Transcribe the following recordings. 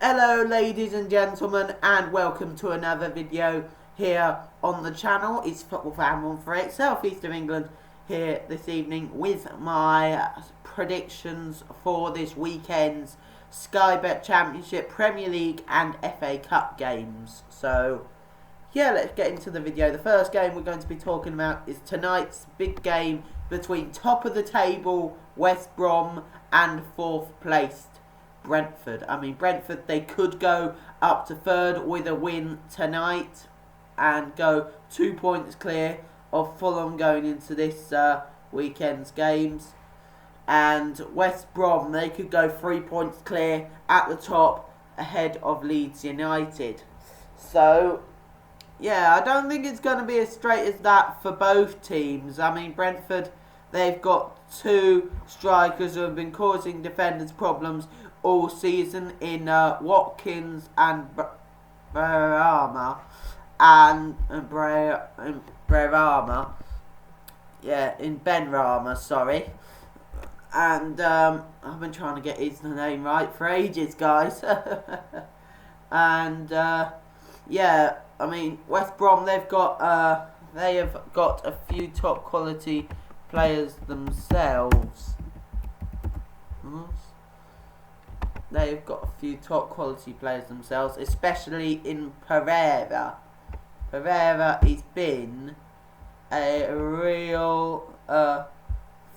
Hello ladies and gentlemen, and welcome to another video here on the channel. It's Football Fan 148, South East of England, here this evening with my predictions for this weekend's Sky Bet Championship, Premier League and FA Cup games. So yeah, let's get into the video. The first game we're going to be talking about is tonight's big game between top of the table West Brom and 4th placed Brentford. Brentford, they could go up to 3rd with a win tonight and go 2 points clear of Fulham going into this weekend's games. And West Brom, they could go 3 points clear at the top ahead of Leeds United. So yeah, I don't think it's going to be as straight as that for both teams. Brentford, they've got two strikers who have been causing defenders problems all season in Watkins and Benrahma. Yeah, in Benrahma, sorry. And I've been trying to get his name right for ages, guys. And yeah, West Brom, they have got a few top quality players themselves. They've got a few top quality players themselves, especially in Pereira. Pereira has been a real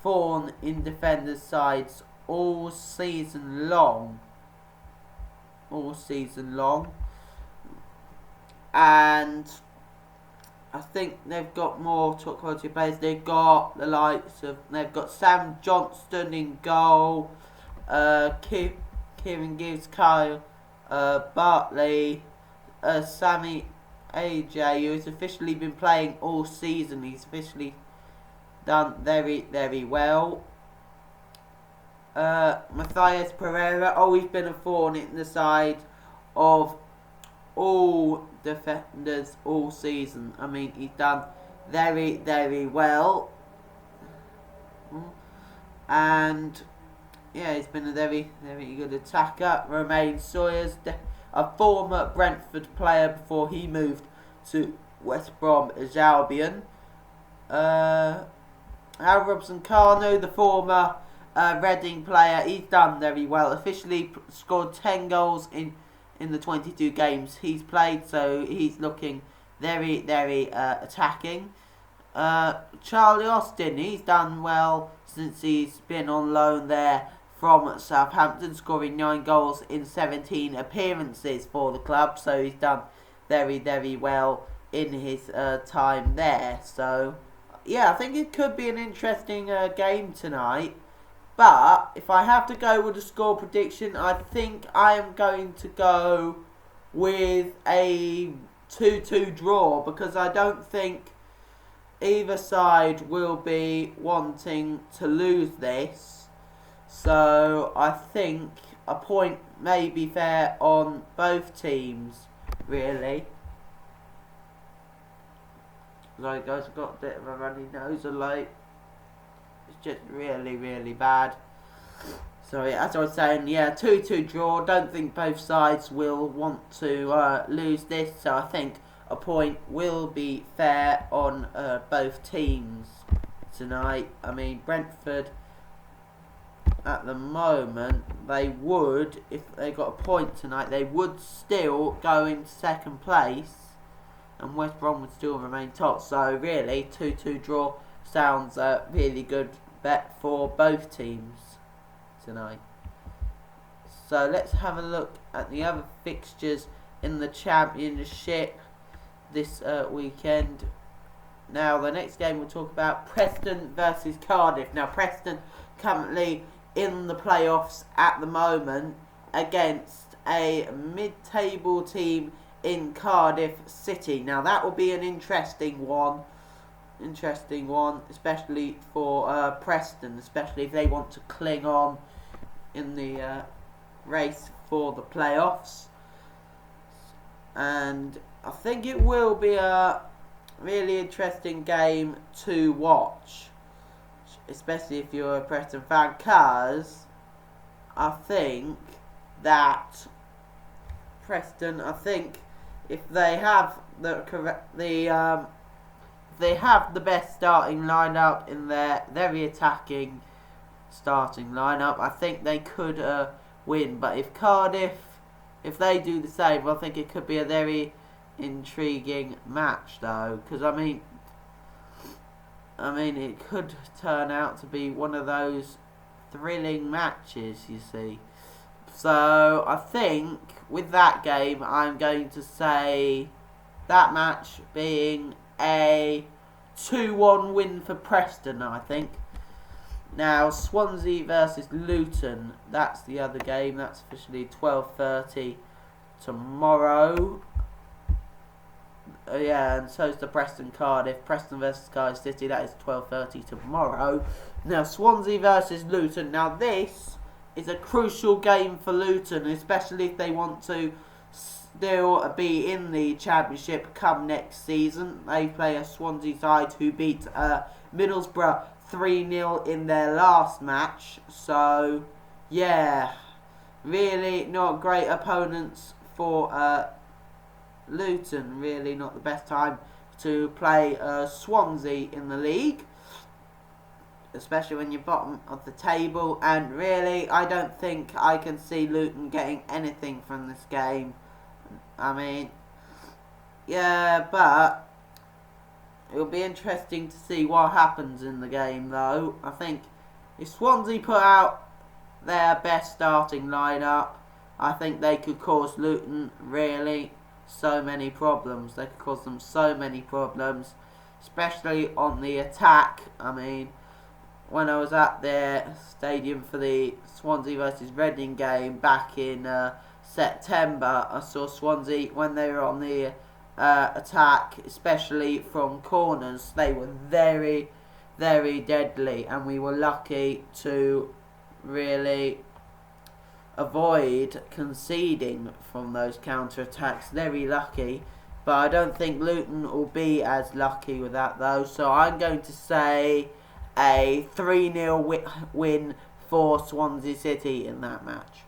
thorn in defenders' sides all season long. And I think they've got more top quality players. They've got the likes of, they've got Sam Johnston in goal, Kieran Gibbs, Kyle Bartley, Sammy AJ, who's officially been playing all season. He's officially done very, very well. Matthias Pereira, he's been a thorn in the side of all defenders all season. He's done very, very well. And yeah, he's been a very, very good attacker. Romain Sawyers, a former Brentford player before he moved to West Brom as Albion. Al Robson-Kanu, the former Reading player, he's done very well. Officially scored 10 goals in the 22 games he's played, so he's looking very, very attacking. Charlie Austin, he's done well since he's been on loan there from Southampton, scoring 9 goals in 17 appearances for the club, so he's done very, very well in his time there. So yeah, I think it could be an interesting game tonight. But if I have to go with a score prediction, I think I am going to go with a 2-2 draw, because I don't think either side will be wanting to lose this. So I think a point may be fair on both teams, really. Like, guys, I've got a bit of a runny nose, it's just really, really bad. So yeah, as I was saying, yeah, 2-2 draw. Don't think both sides will want to lose this, so I think a point will be fair on both teams tonight. Brentford, at the moment, they would, if they got a point tonight, they would still go in 2nd place, and West Brom would still remain top. So really, 2-2 draw sounds a really good bet for both teams tonight. So let's have a look at the other fixtures in the Championship this weekend. Now, the next game we'll talk about, Preston versus Cardiff. Now, Preston currently in the playoffs at the moment against a mid-table team in Cardiff City. Now, that will be an interesting one, especially for Preston, especially if they want to cling on in the race for the playoffs. And I think it will be a really interesting game to watch, especially if you're a Preston fan, because I think that Preston, I think if they have they have the best starting lineup in their very attacking starting lineup, I think they could win. But if Cardiff, if they do the same, I think it could be a very intriguing match, though, because I mean, it could turn out to be one of those thrilling matches, you see. So I think with that game, I'm going to say that match being a 2-1 win for Preston, I think. Now, Swansea versus Luton, that's the other game. That's officially 12:30 tomorrow. Yeah, and so is the Preston Cardiff. Preston versus Cardiff City, that is 12:30 tomorrow. Now, Swansea versus Luton. Now, this is a crucial game for Luton, especially if they want to still be in the Championship come next season. They play a Swansea side who beat Middlesbrough 3-0 in their last match. So, yeah, really not great opponents for Luton. Really not the best time to play Swansea in the league, especially when you're bottom of the table. And really, I don't think I can see Luton getting anything from this game. I mean, yeah, but it'll be interesting to see what happens in the game, though. I think if Swansea put out their best starting lineup, I think they could cause Luton really so many problems. They could cause them so many problems, especially on the attack. I mean, when I was at their stadium for the Swansea versus Reading game back in September, I saw Swansea when they were on the attack, especially from corners. They were very, very deadly, and we were lucky to really avoid conceding from those counter-attacks. Very lucky, but I don't think Luton will be as lucky with that, though. So I'm going to say a 3-0 win for Swansea City in that match.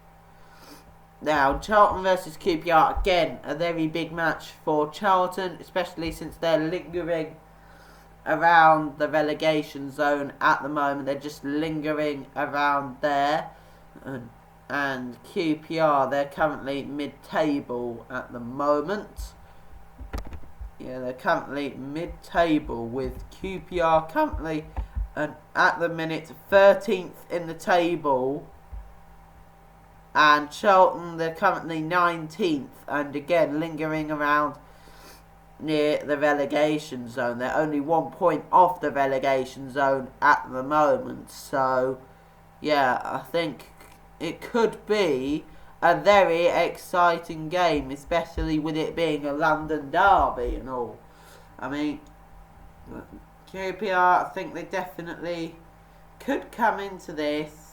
Now, Charlton versus QPR, again, a very big match for Charlton, especially since they're lingering around the relegation zone at the moment. They're just lingering around there. And QPR, they're currently mid-table at the moment. Yeah, they're currently mid-table with QPR currently at the minute 13th in the table. And Charlton, they're currently 19th, and again lingering around near the relegation zone. They're only 1 point off the relegation zone at the moment. So, yeah, I think it could be a very exciting game, especially with it being a London derby and all. I mean, QPR, I think they definitely could come into this.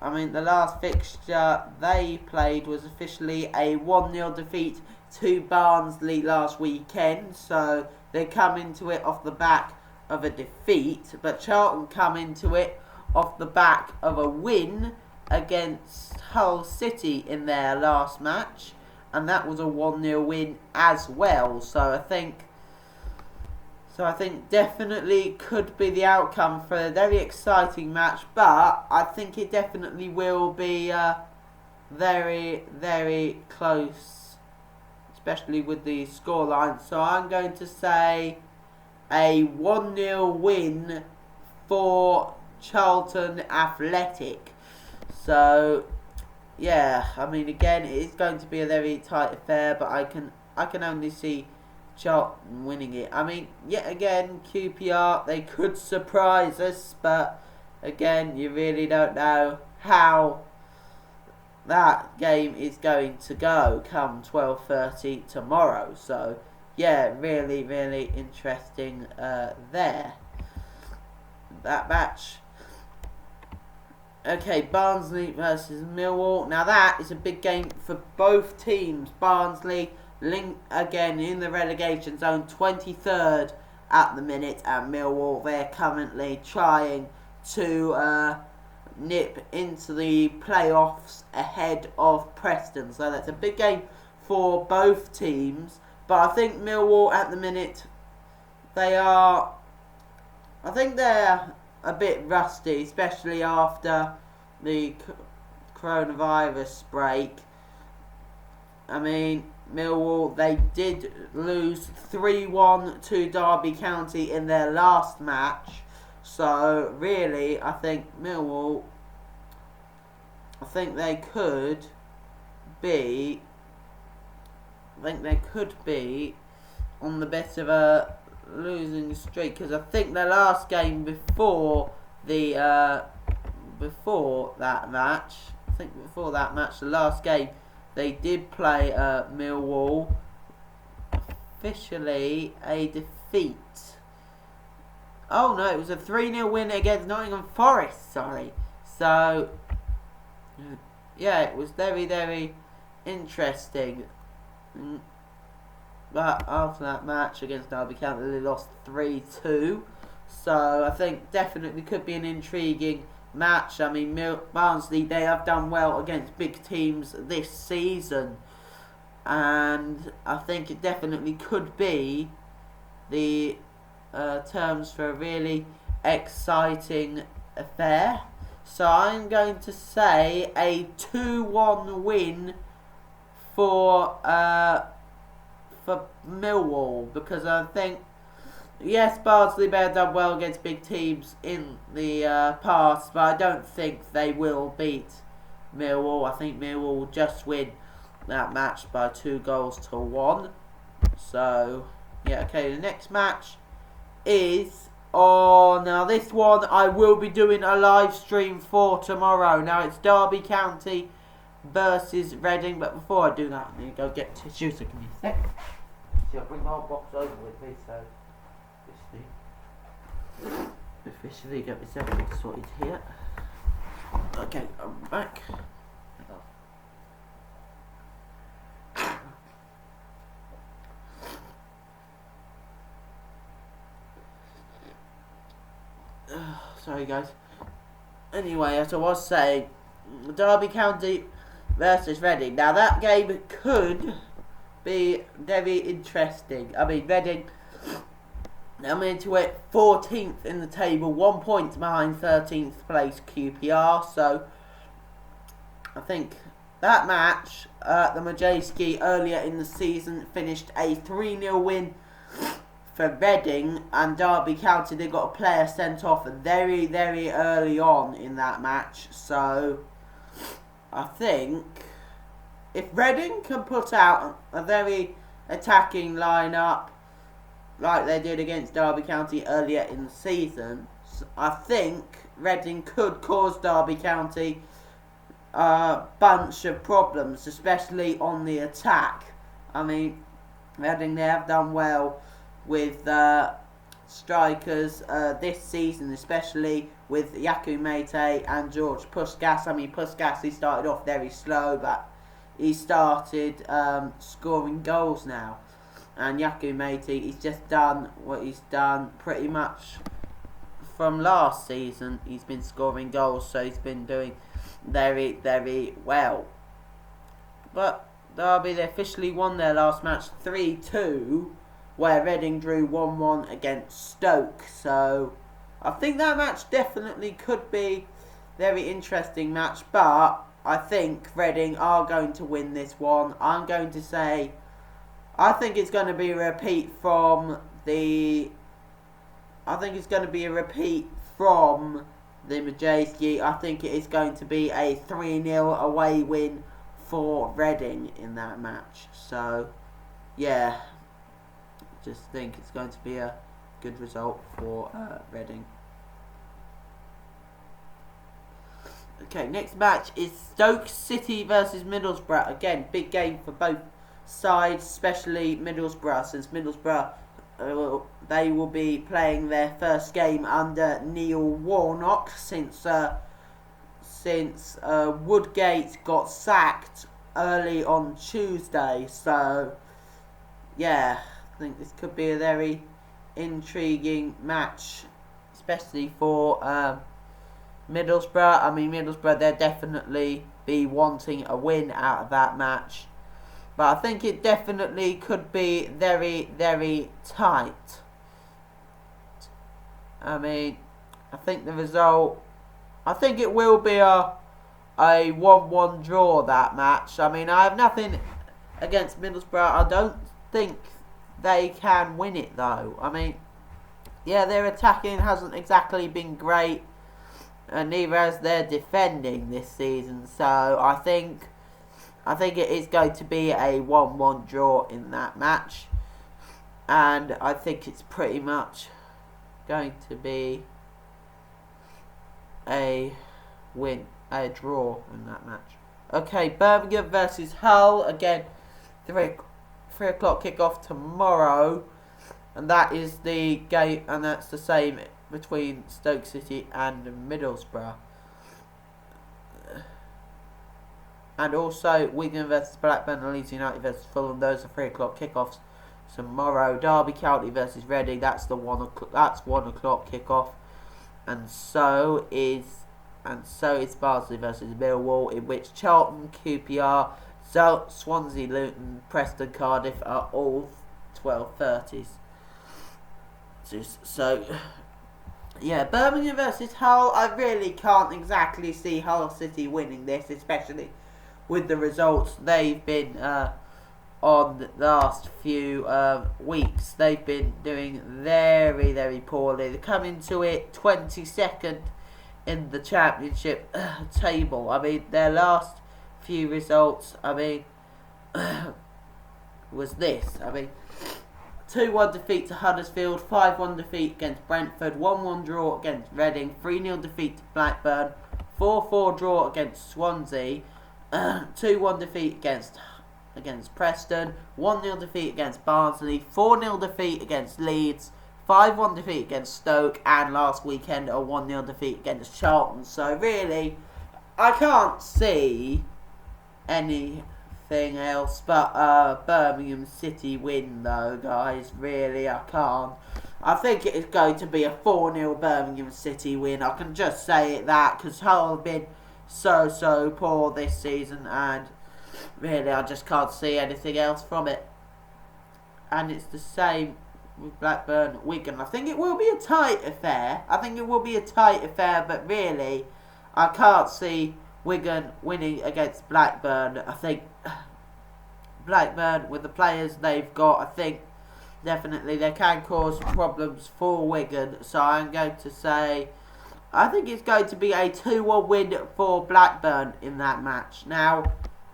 I mean, the last fixture they played was officially a 1-0 defeat to Barnsley last weekend. So they come into it off the back of a defeat. But Charlton come into it off the back of a win against Hull City in their last match. And that was a 1-0 win as well. So I think definitely could be the outcome for a very exciting match, but I think it definitely will be very, very close, especially with the scoreline. So I'm going to say a 1-0 win for Charlton Athletic. So, yeah, I mean, again, it is going to be a very tight affair, but I can only see Charlton winning it. I mean, yet again, QPR, they could surprise us, but again, you really don't know how that game is going to go come 12:30 tomorrow. So, yeah, really, really interesting there, that match. Okay, Barnsley versus Millwall. Now that is a big game for both teams. Barnsley again in the relegation zone, 23rd at the minute, and Millwall, they're currently trying to nip into the playoffs ahead of Preston. So that's a big game for both teams. But I think Millwall at the minute, I think they're a bit rusty, especially after the coronavirus break. I mean, Millwall, they did lose 3-1 to Derby County in their last match. So, really, I think Millwall, they could be on the best of a losing streak. Because I think their last game before that match, the last game, they did play Millwall. Officially a defeat. Oh no, it was a 3-0 win against Nottingham Forest, sorry. So, yeah, it was very, very interesting. But after that match against Derby County, they lost 3-2. So, I think definitely could be an intriguing match. I mean, Barnsley, they have done well against big teams this season, and I think it definitely could be the terms for a really exciting affair. So I'm going to say a 2-1 win for Millwall, because I think, yes, Barnsley may have done well against big teams in the past, but I don't think they will beat Millwall. I think Millwall will just win that match by 2-1. So, yeah, okay, the next match is now this one I will be doing a live stream for tomorrow. Now it's Derby County versus Reading, but before I do that, I need to go get tissues. So give me a sec. See, I'll bring my whole box over with me, so officially get myself sorted here. Okay, I'm back. Sorry guys. Anyway, as I was saying, Derby County versus Reading. Now that game could be very interesting. I mean, Reading, I'm into it 14th in the table, 1 point behind 13th place QPR. So I think that match at the Majewski earlier in the season finished a 3-0 win for Reading, and Derby County, they got a player sent off very, very early on in that match. So I think if Reading can put out a very attacking lineup like they did against Derby County earlier in the season, I think Reading could cause Derby County a bunch of problems, especially on the attack. I mean, Reading, they have done well with strikers this season, especially with Yaku Mate and George Puskas. I mean, Puskas, he started off very slow, but he started scoring goals now. And Yaku Mate, he's just done what he's done pretty much from last season. He's been scoring goals, so he's been doing very, very well. But Derby, they officially won their last match 3-2, where Reading drew 1-1 against Stoke. So I think that match definitely could be a very interesting match, but I think Reading are going to win this one. I'm going to say, I think it's going to be a repeat from the Majewski. I think it is going to be a 3-0 away win for Reading in that match. So yeah, just think it's going to be a good result for Reading. Okay, next match is Stoke City versus Middlesbrough. Again, big game for both sides, especially Middlesbrough, since Middlesbrough, they will be playing their first game under Neil Warnock since Woodgate got sacked early on Tuesday. So yeah, I think this could be a very intriguing match, especially for Middlesbrough. I mean, Middlesbrough, they'll definitely be wanting a win out of that match. But I think it definitely could be very, very tight. I mean, I think the result... I think it will be a 1-1 draw, that match. I mean, I have nothing against Middlesbrough. I don't think they can win it, though. I mean, yeah, their attacking hasn't exactly been great, and neither has their defending this season. So I think it is going to be a 1-1 draw in that match, and I think it's pretty much going to be a draw in that match. Okay, Birmingham versus Hull again. 3 o'clock kickoff tomorrow, and that is the game, and that's the same between Stoke City and Middlesbrough. And also Wigan versus Blackburn and Leeds United versus Fulham. Those are 3 o'clock kickoffs tomorrow. Derby County versus Reading. That's the 1 o'clock kickoff, and so is Barnsley versus Millwall, in which Charlton, QPR, Swansea, Luton, Preston, Cardiff are all 12:30s. So, yeah, Birmingham versus Hull. I really can't exactly see Hull City winning this, especially with the results they've been on the last few weeks. They've been doing very, very poorly. They come into it 22nd in the Championship table. I mean, their last few results, I mean, was this. I mean, 2-1 defeat to Huddersfield, 5-1 defeat against Brentford, 1-1 draw against Reading, 3-0 defeat to Blackburn, 4-4 draw against Swansea, 2-1 defeat against Preston, 1-0 defeat against Barnsley, 4-0 defeat against Leeds, 5-1 defeat against Stoke, and last weekend a 1-0 defeat against Charlton. So really, I can't see anything else but Birmingham City win, though, guys. Really, I can't. I think it is going to be a 4-0 Birmingham City win. I can just say it that, because Hull have been so poor this season, and really I just can't see anything else from it. And it's the same with Blackburn, Wigan. I think it will be a tight affair. But really, I can't see Wigan winning against Blackburn. I think Blackburn, with the players they've got, I think definitely they can cause problems for Wigan. So I'm going to say, I think it's going to be a 2-1 win for Blackburn in that match. Now,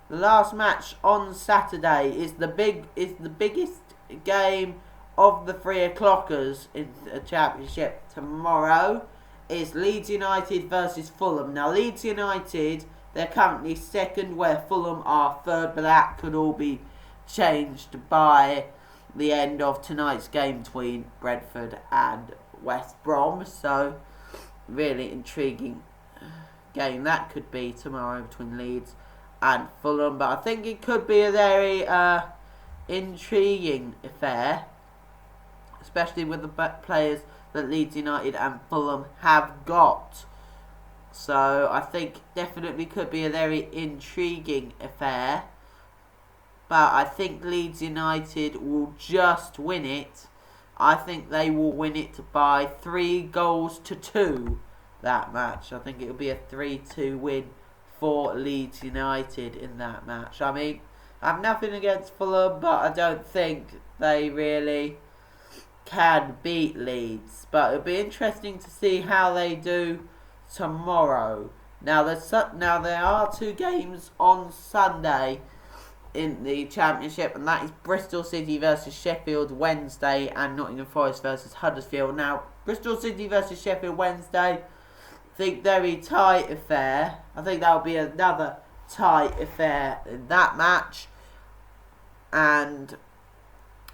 the last match on Saturday is the biggest game of the 3 o'clockers in the Championship. Tomorrow is Leeds United versus Fulham. Now, Leeds United, they're currently second, where Fulham are third, but that could all be changed by the end of tonight's game between Brentford and West Brom. So, really intriguing game that could be tomorrow between Leeds and Fulham. But I think it could be a very intriguing affair, especially with the players that Leeds United and Fulham have got. So I think definitely could be a very intriguing affair. But I think Leeds United will just win it. I think they will win it by 3-2, that match. I think it will be a 3-2 win for Leeds United in that match. I mean, I have nothing against Fulham, but I don't think they really can beat Leeds. But it'll be interesting to see how they do tomorrow. Now there are 2 games on Sunday in the Championship, and that is Bristol City versus Sheffield Wednesday and Nottingham Forest versus Huddersfield. Now, Bristol City versus Sheffield Wednesday, I think very tight affair. I think that'll be another tight affair in that match. And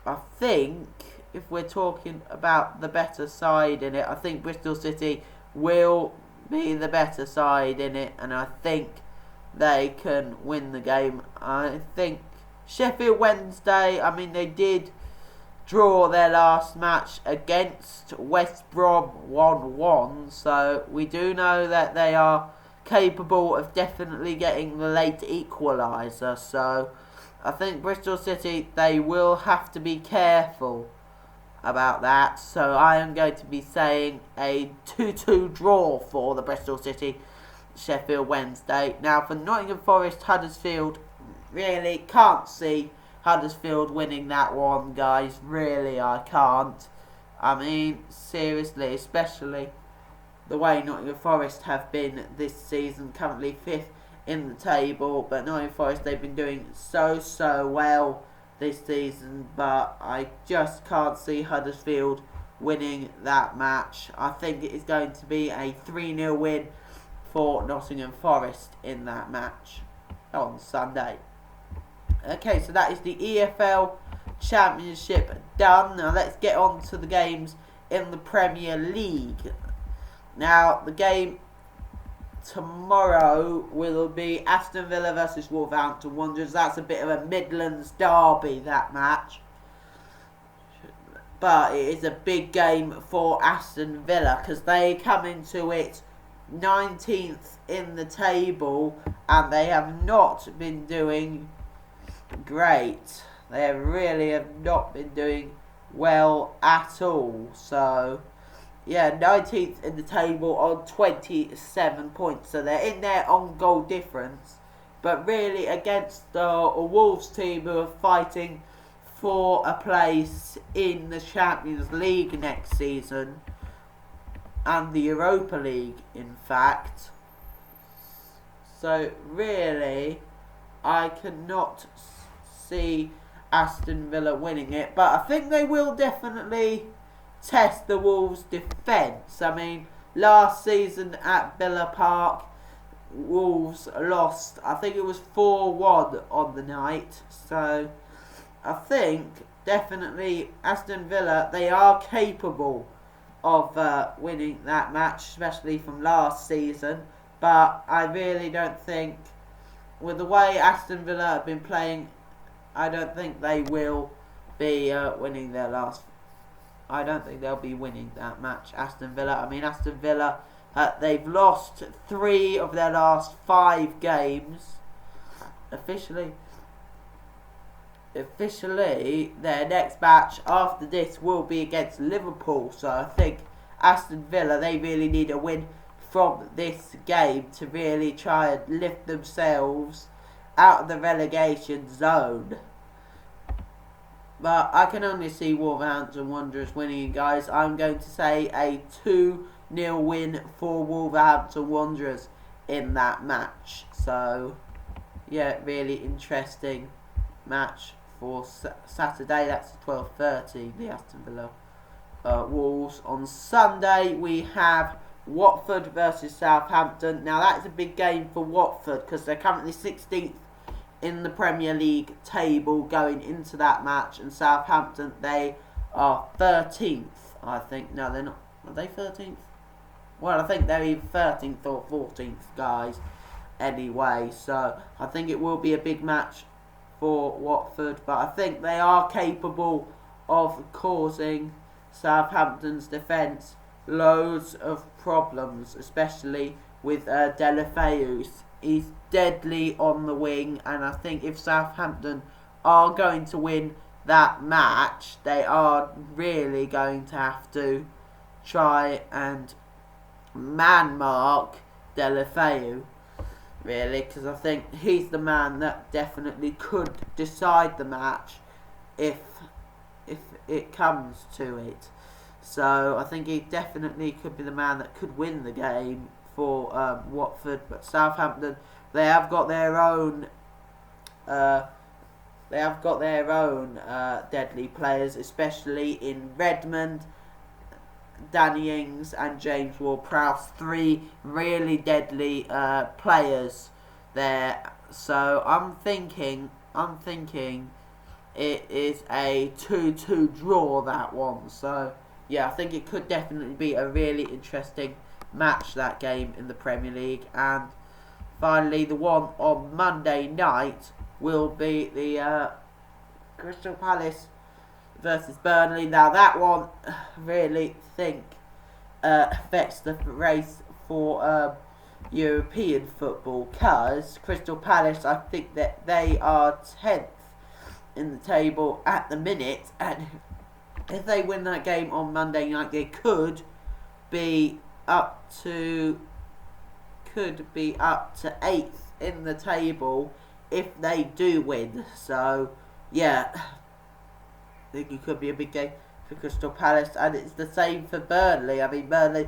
I think if we're talking about the better side in it, I think Bristol City will be the better side in it, and I think they can win the game. I think Sheffield Wednesday, I mean, they did draw their last match against West Brom 1-1, so we do know that they are capable of definitely getting the late equaliser. So I think Bristol City, they will have to be careful about that. So I am going to be saying a 2-2 draw for the Bristol City Sheffield Wednesday. Now for Nottingham Forest Huddersfield, really can't see Huddersfield winning that one, guys. Really, I can't. I mean, seriously, especially the way Nottingham Forest have been this season, currently 5th in the table. But Nottingham Forest, they've been doing so well this season. But I just can't see Huddersfield winning that match. I think it is going to be a 3-0 win for Nottingham Forest in that match on Sunday. Okay, so that is the EFL Championship done. Now let's get on to the games in the Premier League. Now the game tomorrow will be Aston Villa versus Wolverhampton Wanderers. That's a bit of a Midlands derby, that match. But it is a big game for Aston Villa because they come into it 19th in the table and they have not been doing great. They really have not been doing well at all. So yeah, 19th in the table on 27 points. So they're in there on goal difference. But really against the Wolves team who are fighting for a place in the Champions League next season. And the Europa League, in fact. So really, I cannot see Aston Villa winning it, but I think they will definitely test the Wolves' defence. I mean, last season at Villa Park, Wolves lost, I think it was 4-1 on the night. So I think definitely Aston Villa, they are capable of winning that match, especially from last season. But I really don't think, with the way Aston Villa have been playing, I don't think they will be winning their last. I don't think they'll be winning that match, Aston Villa. I mean, Aston Villa, they've lost 3 of their last 5 games. Officially, their next match after this will be against Liverpool. So I think Aston Villa, they really need a win from this game to really try and lift themselves out of the relegation zone. But I can only see Wolverhampton Wanderers winning, guys. I'm going to say a 2-0 win for Wolverhampton Wanderers in that match. So yeah, really interesting match for Saturday. That's 12:30, the Aston Villa Wolves. On Sunday we have Watford versus Southampton. Now that is a big game for Watford because they're currently 16th in the Premier League table going into that match, and Southampton, they are 13th, I think. No, they're not. Are they 13th? Well, I think they're either 13th or 14th, guys. Anyway, so I think it will be a big match for Watford, but I think they are capable of causing Southampton's defence loads of problems, especially with Deulofeu. He's deadly on the wing, and I think if Southampton are going to win that match, they are really going to have to try and man mark Deulofeu, really, because I think he's the man that definitely could decide the match if it comes to it. So I think he definitely could be the man that could win the game for Watford. But Southampton, they have got their own deadly players, especially in Redmond, Danny Ings and James Ward-Prowse. 3 really deadly players there. So I'm thinking it is a 2-2 draw, that one. So yeah, I think it could definitely be a really interesting match, that game in the Premier League. And finally, the one on Monday night will be the Crystal Palace versus Burnley. Now that one, really think affects the race for European football, because Crystal Palace, I think that they are 10th in the table at the minute, and if they win that game on Monday night, they could be up to 8th in the table if they do win. So yeah, I think it could be a big game for Crystal Palace, and it's the same for Burnley. I mean, Burnley,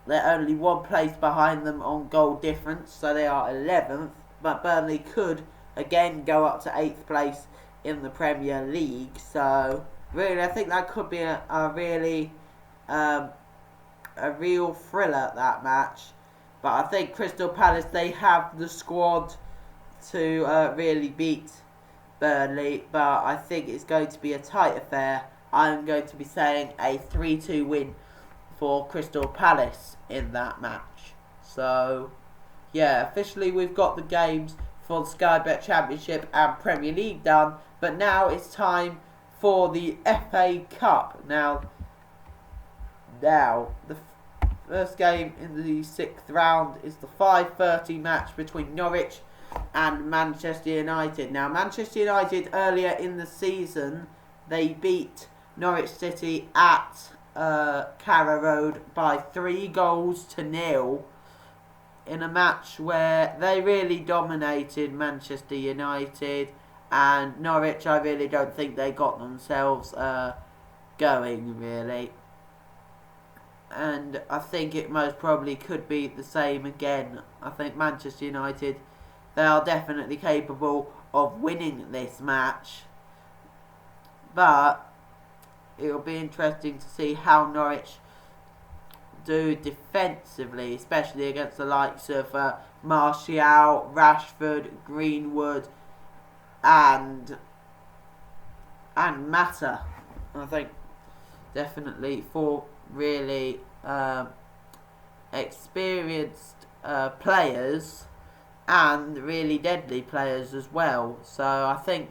they're only one place behind them on goal difference, so they are 11th, but Burnley could again go up to 8th place in the Premier League. So really, I think that could be a real thriller, that match. But I think Crystal Palace, they have the squad to really beat Burnley, but I think it's going to be a tight affair. I'm going to be saying a 3-2 win for Crystal Palace in that match. So yeah, officially we've got the games for the Sky Bet Championship and Premier League done, but now it's time for the FA Cup. Now the first game in the 6th round is the 5:30 match between Norwich and Manchester United. Now, Manchester United, earlier in the season, they beat Norwich City at Carrow Road by 3-0 in a match where they really dominated Manchester United, and Norwich, I really don't think they got themselves going, really. And I think it most probably could be the same again. I think Manchester United, they are definitely capable of winning this match. But it will be interesting to see how Norwich do defensively, especially against the likes of Martial, Rashford, Greenwood, and Mata. I think definitely for really experienced players and really deadly players as well. So I think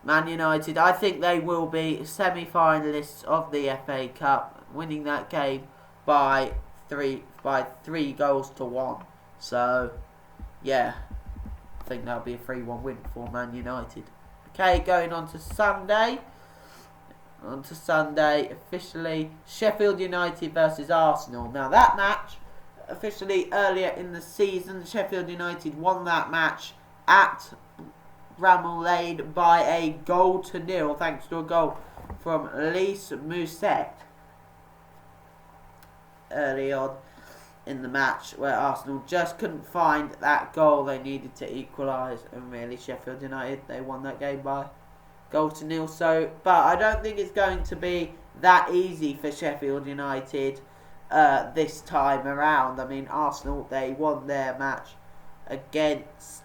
Man United, I think they will be semi-finalists of the FA Cup, winning that game by 3-1. So yeah, I think that'll be a 3-1 win for Man United. Okay, going on to Sunday. Officially, Sheffield United versus Arsenal. Now that match, officially earlier in the season, Sheffield United won that match at Bramall Lane by a 0-0, thanks to a goal from Lys Mousset early on in the match, where Arsenal just couldn't find that goal they needed to equalise, and really Sheffield United, they won that game by 0-0. So, but I don't think it's going to be that easy for Sheffield United this time around. I mean, Arsenal, they won their match against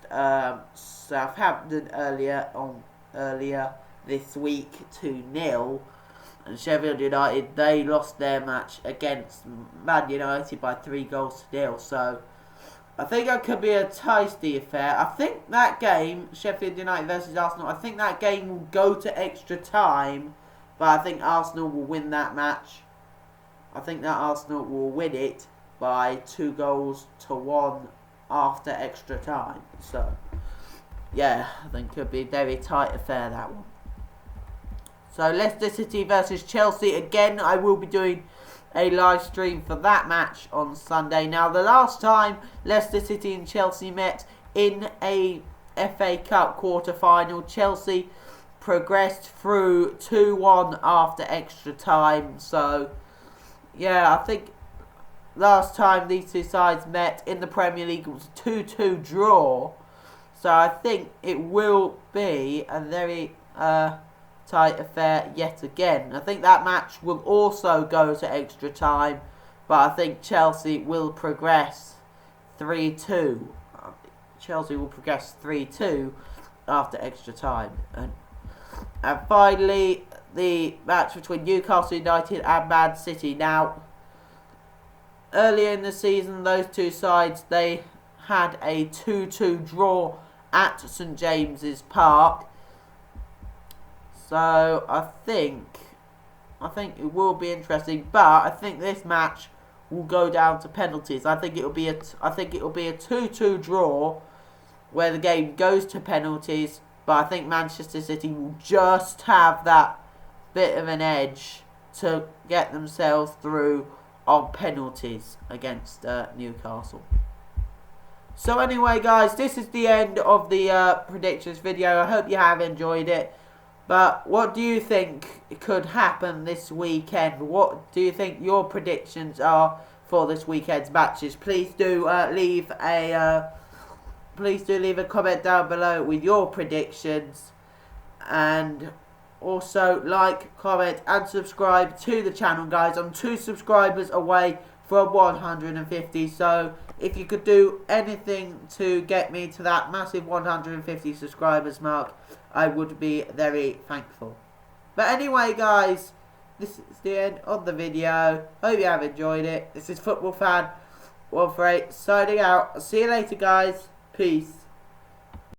Southampton earlier this week 2-0, and Sheffield United, they lost their match against Man United by 3-0. So I think that could be a tasty affair. I think that game, Sheffield United versus Arsenal, I think that game will go to extra time, but I think Arsenal will win that match. I think that Arsenal will win it by 2-1 after extra time. So yeah, I think it could be a very tight affair, that one. So Leicester City versus Chelsea. Again, I will be doing a live stream for that match on Sunday. Now, the last time Leicester City and Chelsea met in a FA Cup quarter-final, Chelsea progressed through 2-1 after extra time. So yeah, I think last time these two sides met in the Premier League it was a 2-2 draw. So I think it will be a very tight affair yet again. I think that match will also go to extra time, but I think Chelsea will progress 3-2. Chelsea will progress 3-2 after extra time. And finally, the match between Newcastle United and Man City. Now, earlier in the season, those two sides, they had a 2-2 draw at St James's Park. So I think I think it will be interesting, but I think this match will go down to penalties. I think it'll be a 2-2 draw where the game goes to penalties, but I think Manchester City will just have that bit of an edge to get themselves through on penalties against Newcastle. So anyway, guys, this is the end of the predictions video. I hope you have enjoyed it. But what do you think could happen this weekend? What do you think your predictions are for this weekend's matches? Please do leave a comment down below with your predictions, and also like, comment and subscribe to the channel, guys. I'm 2 subscribers away from 150, so if you could do anything to get me to that massive 150 subscribers mark, I would be very thankful. But anyway, guys, this is the end of the video. Hope you have enjoyed it. This is Football Fan 148 signing out. I'll see you later, guys. Peace.